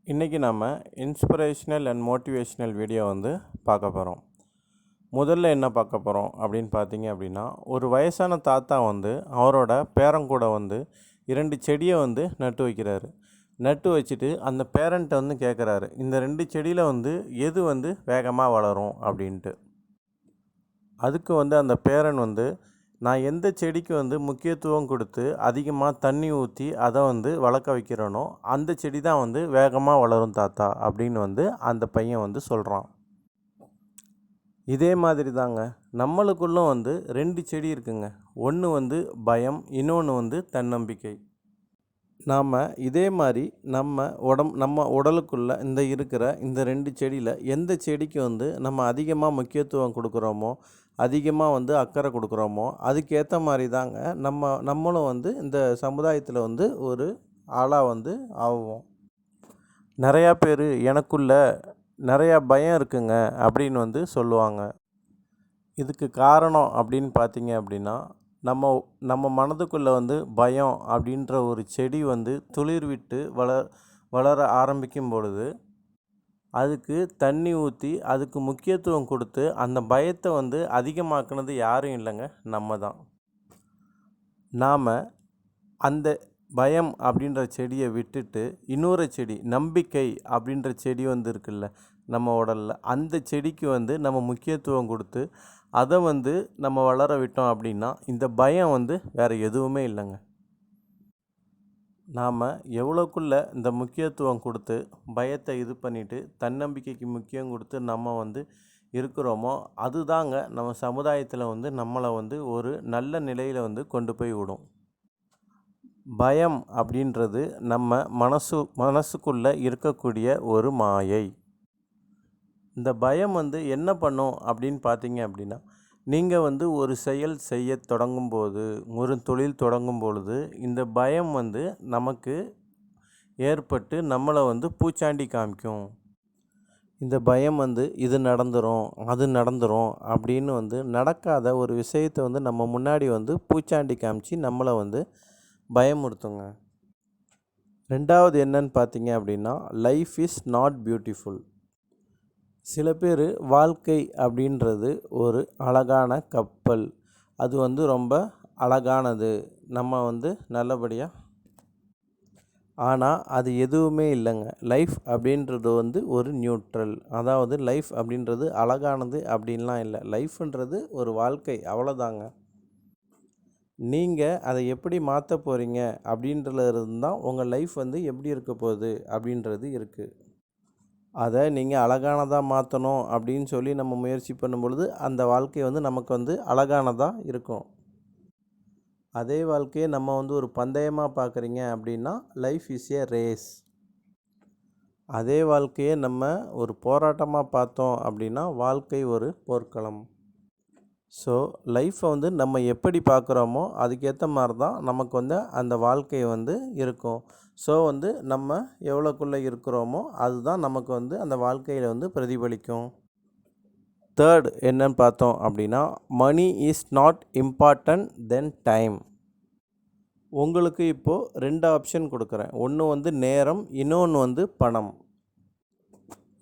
இன்றைக்கி நம்ம inspirational and motivational video பார்க்க போகிறோம். முதல்ல என்ன பார்க்க போகிறோம் அப்படின்னு பார்த்தீங்க அப்படின்னா, ஒரு வயசான தாத்தா அவரோட பேரங்கூட 2 செடியை நட்டு வைக்கிறாரு. நட்டு வச்சுட்டு அந்த பேரண்ட்டை கேட்குறாரு, இந்த 2 செடியில் எது வேகமாக வளரும் அப்படின்ட்டு. அதுக்கு அந்த பேரன் நான் எந்த செடிக்கு முக்கியத்துவம் கொடுத்து அதிகமாக தண்ணி ஊற்றி அதை வளர்க்க வைக்கிறேனோ அந்த செடி தான் வேகமாக வளரும் தாத்தா அப்படின்னு அந்த பையன் சொல்கிறான். இதே மாதிரி தாங்க நம்மளுக்குள்ளும் 2 செடி இருக்குங்க. ஒன்று பயம், இன்னொன்று தன்னம்பிக்கை. நாம் இதே மாதிரி நம்ம உடலுக்குள்ளே இருக்கிற இந்த 2 செடியில் எந்த செடிக்கு நம்ம அதிகமாக முக்கியத்துவம் கொடுக்குறோமோ, அதிகமாக அக்கறை கொடுக்குறோமோ, அதுக்கேற்ற மாதிரி தாங்க நம்மளும் இந்த சமுதாயத்தில் ஒரு ஆளாக ஆவோம். நிறையா பேர் எனக்குள்ள நிறையா பயம் இருக்குங்க அப்படின்னு சொல்லுவாங்க. இதுக்கு காரணம் அப்படின்னு பார்த்தீங்க அப்படின்னா, நம்ம மனதுக்குள்ளே பயம் அப்படின்ற ஒரு செடி துளிர் விட்டு வளர ஆரம்பிக்கும் பொழுது அதுக்கு தண்ணி ஊற்றி அதுக்கு முக்கியத்துவம் கொடுத்து அந்த பயத்தை அதிகமாக்குனது யாரும் இல்லைங்க, நம்ம தான். நாம் அந்த பயம் அப்படின்ற செடியை விட்டுட்டு இன்னொரு செடி நம்பிக்கை அப்படின்ற செடி இருக்குல்ல நம்ம உடலில், அந்த செடிக்கு நம்ம முக்கியத்துவம் கொடுத்து அதை நம்ம வளர விட்டோம் அப்படின்னா இந்த பயம் வேறு எதுவுமே இல்லைங்க. நாம் எவ்வளோக்குள்ள இந்த முக்கியத்துவம் கொடுத்து பயத்தை இது பண்ணிவிட்டு தன்னம்பிக்கைக்கு முக்கியம் கொடுத்து நம்ம இருக்கிறோமோ அதுதாங்க நம்ம சமுதாயத்தில் நம்மளை ஒரு நல்ல நிலையில் கொண்டு போய் விடும். பயம் அப்படின்றது நம்ம மனசுக்குள்ளே இருக்கக்கூடிய ஒரு மாயை. இந்த பயம் என்ன பண்ணும் அப்படின்னு பார்த்தீங்க அப்படின்னா, நீங்கள் ஒரு செயல் செய்ய தொடங்கும்போது, ஒரு தொழில் தொடங்கும் பொழுது இந்த பயம் நமக்கு ஏற்பட்டு நம்மளை பூச்சாண்டி காமிக்கும். இந்த பயம் இது நடந்துரும், அது நடந்துரும் அப்படின்னு நடக்காத ஒரு விஷயத்தை நம்ம முன்னாடி பூச்சாண்டி காமிச்சு நம்மளை பயமுறுத்துங்க. ரெண்டாவது என்னன்னு பார்த்தீங்க அப்படின்னா, லைஃப் இஸ் நாட் பியூட்டிஃபுல். சில பேர் வாழ்க்கை அப்படின்றது ஒரு அழகான கப்பல், அது ரொம்ப அழகானது, நம்ம நல்லபடியாக, ஆனால் அது எதுவுமே இல்லைங்க. லைஃப் அப்படின்றது ஒரு நியூட்ரல். அதாவது லைஃப் அப்படின்றது அழகானது அப்படின்லாம் இல்லை. லைஃப்ன்றது ஒரு வாழ்க்கை, அவ்வளோதாங்க. நீங்கள் அதை எப்படி மாற்ற போகிறீங்க அப்படின்றதுலேருந்து தான் உங்கள் லைஃப் எப்படி இருக்க போகுது அப்படின்றது இருக்குது. அதை நீங்கள் அழகானதாக மாற்றணும் அப்படின்னு சொல்லி நம்ம முயற்சி பண்ணும் பொழுது அந்த வாழ்க்கை நமக்கு அழகானதாக இருக்கும். அதே வாழ்க்கையை நம்ம ஒரு பந்தயமாக பார்க்குறீங்க அப்படின்னா லைஃப் இஸ் ஏ ரேஸ். அதே வாழ்க்கையை நம்ம ஒரு போராட்டமாக பார்த்தோம் அப்படின்னா வாழ்க்கை ஒரு போர்க்களம். ஸோ லைஃப்பை நம்ம எப்படி பார்க்குறோமோ அதுக்கேற்ற மாதிரி தான் நமக்கு அந்த வாழ்க்கை இருக்கும். ஸோ நம்ம எவ்வளோக்குள்ளே இருக்கிறோமோ அதுதான் நமக்கு அந்த வாழ்க்கையில் பிரதிபலிக்கும். தேர்ட் என்னன்னு பார்த்தோம் அப்படின்னா, money is not important than time. உங்களுக்கு இப்போது 2 ஆப்ஷன் கொடுக்குறேன். ஒன்று நேரம், இன்னொன்று பணம்.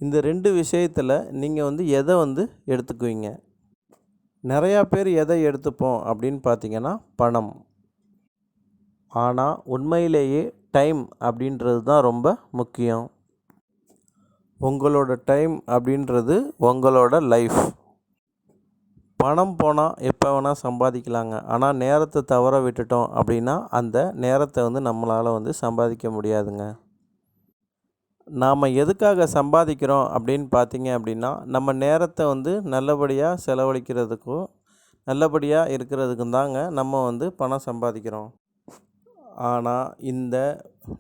இந்த 2 விஷயத்தில் நீங்கள் எதை எடுத்துக்குவீங்க? நிறையா பேர் எதை எடுத்துப்போம் அப்படின்னு பார்த்தீங்கன்னா பணம். ஆனால் உண்மையிலேயே டைம் அப்படின்றது தான் ரொம்ப முக்கியம். உங்களோட டைம் அப்படின்றது உங்களோட லைஃப். பணம் போனால் எப்போ வேணால் சம்பாதிக்கலாங்க. ஆனால் நேரத்தை தவற விட்டுட்டோம் அப்படின்னா அந்த நேரத்தை நம்மளால் சம்பாதிக்க முடியாதுங்க. நாம் எதுக்காக சம்பாதிக்கிறோம் அப்படின்னு பார்த்தீங்க அப்படின்னா, நம்ம நேரத்தை நல்லபடியாக செலவழிக்கிறதுக்கும் நல்லபடியாக இருக்கிறதுக்கும் தாங்க நம்ம பணம் சம்பாதிக்கிறோம். ஆனால் இந்த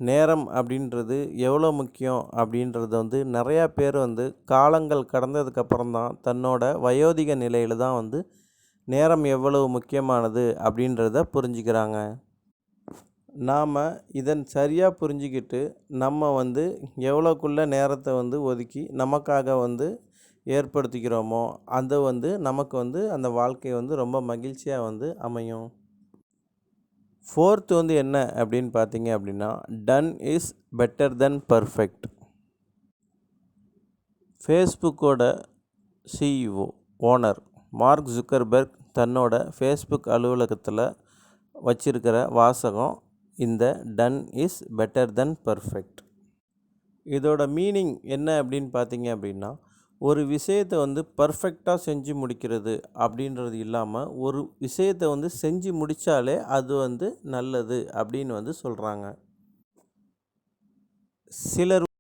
நேரம் அப்படின்றது எவ்வளோ முக்கியம் அப்படின்றது நிறையா பேர் காலங்கள் கடந்ததுக்கப்புறம் தான் தன்னோட வயோதிக நிலையில் தான் நேரம் எவ்வளவு முக்கியமானது அப்படின்றத புரிஞ்சுக்கிறாங்க. நாம் இதன் சரியாக புரிஞ்சிக்கிட்டு நம்ம எவ்வளோக்குள்ள நேரத்தை ஒதுக்கி நமக்காக ஏற்படுத்திக்கிறோமோ அது நமக்கு அந்த வாழ்க்கை ரொம்ப மகிழ்ச்சியாக அமையும். ஃபோர்த் என்ன அப்படின்னு பார்த்தீங்க அப்படின்னா, done is better than perfect. ஃபேஸ்புக்கோட சிஇஓ ஓனர் மார்க் ஜுக்கர்பர்க் தன்னோட ஃபேஸ்புக் அலுவலகத்தில் வச்சிருக்கிற வாசகம் இந்த done is better than perfect. இதோட மீனிங் என்ன அப்படின்னு பார்த்தீங்க அப்படின்னா, ஒரு விஷயத்தை வந்து பர்ஃபெக்டாக செஞ்சு முடிக்கிறது அப்படின்றது இல்லாமல், ஒரு விஷயத்தை வந்து செஞ்சு முடித்தாலே அது வந்து நல்லது அப்படின்னு வந்து சொல்கிறாங்க. சிலர்